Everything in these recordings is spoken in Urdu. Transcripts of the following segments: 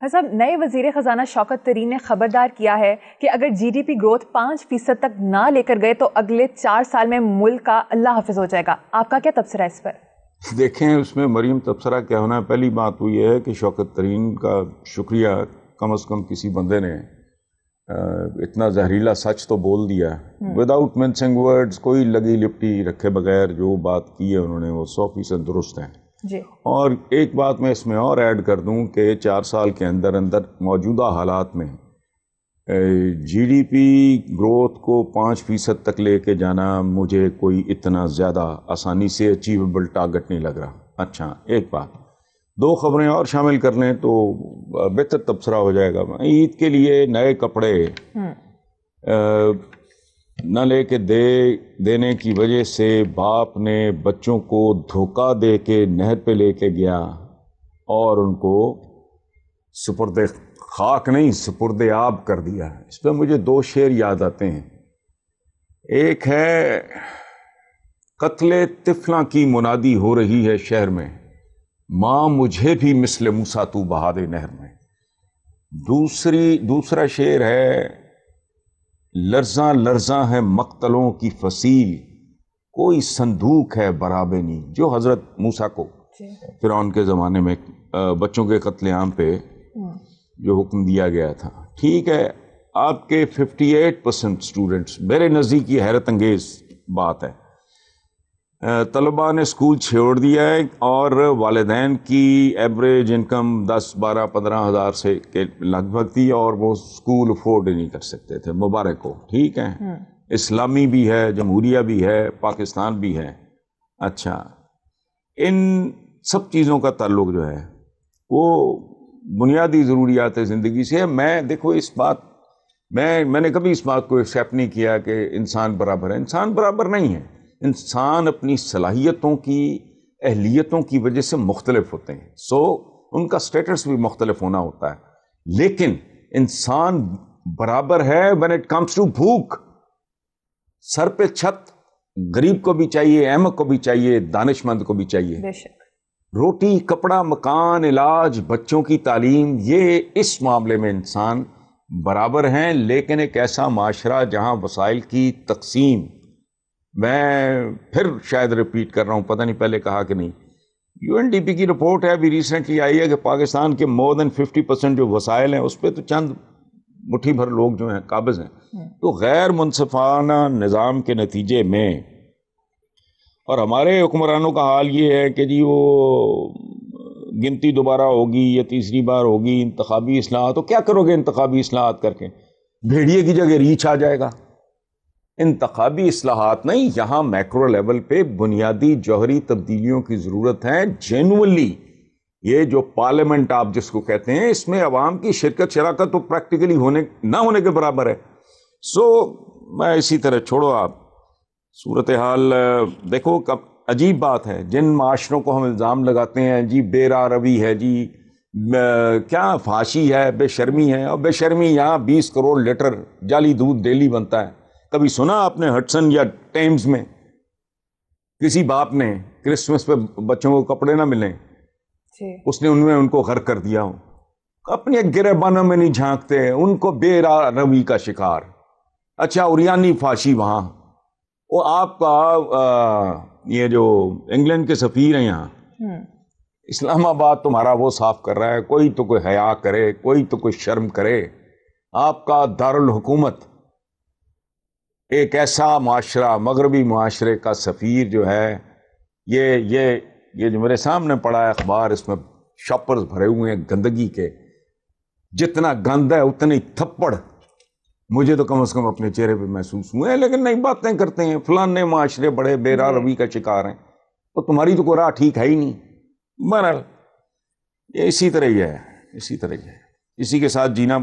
صاحب، نئے وزیر خزانہ شوکت ترین نے خبردار کیا ہے کہ اگر جی ڈی پی گروتھ 5% تک نہ لے کر گئے تو اگلے 4 سال میں ملک کا اللہ حافظ ہو جائے گا. آپ کا کیا تبصرہ ہے اس پر؟ دیکھیں، اس میں مریم تبصرہ کیا ہونا ہے. پہلی بات تو یہ ہے کہ شوکت ترین کا شکریہ، کم از کم کسی بندے نے اتنا زہریلا سچ تو بول دیا وداؤٹ مینسنگ ورڈز، کوئی لگی لپٹی رکھے بغیر جو بات کی ہے انہوں نے وہ 100% درست ہے. جی. اور ایک بات میں اس میں اور ایڈ کر دوں کہ 4 سال کے اندر موجودہ حالات میں جی ڈی پی گروتھ کو 5% تک لے کے جانا مجھے کوئی اتنا زیادہ آسانی سے اچیویبل ٹارگٹ نہیں لگ رہا. اچھا، ایک بات، 2 خبریں اور شامل کر لیں تو بہتر تبصرہ ہو جائے گا. عید کے لیے نئے کپڑے نہ لے کے دینے کی وجہ سے باپ نے بچوں کو دھوکہ دے کے نہر پہ لے کے گیا اور ان کو سپرد خاک نہیں سپرد آب کر دیا. اس پہ مجھے 2 شعر یاد آتے ہیں. ایک ہے قتل طفلاں کی منادی ہو رہی ہے شہر میں، ماں مجھے بھی مثل موسیٰ تو بہا دے نہر میں. دوسرا شعر ہے لرزاں لرزاں ہے مقتلوں کی فصیل، کوئی صندوق ہے برابر نہیں، جو حضرت موسیٰ کو فرعون کے زمانے میں بچوں کے قتل عام پہ جو حکم دیا گیا تھا. ٹھیک ہے، آپ کے 58% اسٹوڈنٹس، میرے نزدیک یہ حیرت انگیز بات ہے. طلباء نے اسکول چھوڑ دیا ہے اور والدین کی ایوریج انکم 10-12-15 ہزار سے کے لگ بھگ تھی اور وہ اسکول افورڈ نہیں کر سکتے تھے. مبارک ہو. ٹھیک ہے، اسلامی بھی ہے، جمہوریہ بھی ہے، پاکستان بھی ہے. اچھا، ان سب چیزوں کا تعلق جو ہے وہ بنیادی ضروریات زندگی سے ہے. دیکھو اس بات میں نے کبھی اس بات کو ایکسیپٹ نہیں کیا کہ انسان برابر ہے. انسان برابر نہیں ہے. انسان اپنی صلاحیتوں کی، اہلیتوں کی وجہ سے مختلف ہوتے ہیں. ان کا سٹیٹس بھی مختلف ہونا ہوتا ہے، لیکن انسان برابر ہے when it comes to بھوک. سر پہ چھت غریب کو بھی چاہیے، احمق کو بھی چاہیے، دانش مند کو بھی چاہیے. بے شک. روٹی، کپڑا، مکان، علاج، بچوں کی تعلیم، یہ اس معاملے میں انسان برابر ہیں. لیکن ایک ایسا معاشرہ جہاں وسائل کی تقسیم، میں پھر شاید ریپیٹ کر رہا ہوں، پتہ نہیں پہلے کہا کہ نہیں، یو این ڈی پی کی رپورٹ ہے ابھی ریسنٹلی آئی ہے کہ پاکستان کے more than 50% جو وسائل ہیں اس پہ تو چند مٹھی بھر لوگ جو ہیں قابض ہیں. تو غیر منصفانہ نظام کے نتیجے میں، اور ہمارے حکمرانوں کا حال یہ ہے کہ جی وہ گنتی دوبارہ ہوگی یا تیسری بار ہوگی انتخابی اصلاحات، تو کیا کرو گے انتخابی اصلاحات کر کے؟ بھیڑیے کی جگہ ریچھ آ جائے گا. انتخابی اصلاحات نہیں، یہاں میکرو لیول پہ بنیادی جوہری تبدیلیوں کی ضرورت ہے. جینوئنلی یہ جو پارلیمنٹ آپ جس کو کہتے ہیں، اس میں عوام کی شراکت تو پریکٹیکلی نہ ہونے کے برابر ہے. میں اسی طرح چھوڑو آپ صورتحال دیکھو. عجیب بات ہے، جن معاشروں کو ہم الزام لگاتے ہیں جی بے راہ روی ہے، جی کیا فحاشی ہے، بے شرمی ہے، اور بے شرمی یہاں 20 کروڑ لیٹر جعلی دودھ ڈیلی بنتا ہے. کبھی سنا آپ نے ہٹسن یا ٹیمز میں کسی باپ نے کرسمس پہ بچوں کو کپڑے نہ ملیں، اس نے ان کو غرق کر دیا ہو؟ اپنے گریبانوں میں نہیں جھانکتے، ان کو بے راہ روی کا شکار. اچھا، اوریانی فاشی وہاں، وہ آپ کا یہ جو انگلینڈ کے سفیر ہیں یہاں، اسلام آباد تمہارا وہ صاف کر رہا ہے. کوئی تو کوئی حیا کرے، کوئی تو کوئی شرم کرے. آپ کا دارالحکومت ایک ایسا معاشرہ، مغربی معاشرے کا سفیر جو ہے، یہ جو میرے سامنے پڑا ہے اخبار، اس میں شاپرز بھرے ہوئے ہیں گندگی کے. جتنا گند ہے اتنے تھپڑ مجھے تو کم از کم اپنے چہرے پہ محسوس ہوئے ہیں. لیکن نئی باتیں کرتے ہیں، فلانے معاشرے بڑے بے راہ روی کا شکار ہیں، تو تمہاری تو کوئی راہ ٹھیک ہے ہی نہیں. بہرحال یہ اسی طرح ہی ہے، اسی کے ساتھ جینا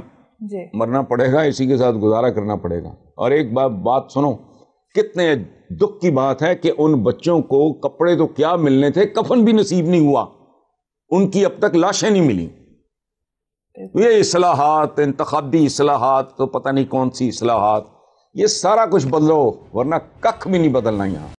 مرنا پڑے گا، اسی کے ساتھ گزارا کرنا پڑے گا. اور ایک بات سنو، کتنے دکھ کی بات ہے کہ ان بچوں کو کپڑے تو کیا ملنے تھے، کفن بھی نصیب نہیں ہوا، ان کی اب تک لاشیں نہیں ملی. یہ اصلاحات، انتخابی اصلاحات، تو پتہ نہیں کون سی اصلاحات، یہ سارا کچھ بدلو ورنہ ککھ بھی نہیں بدلنا یہاں.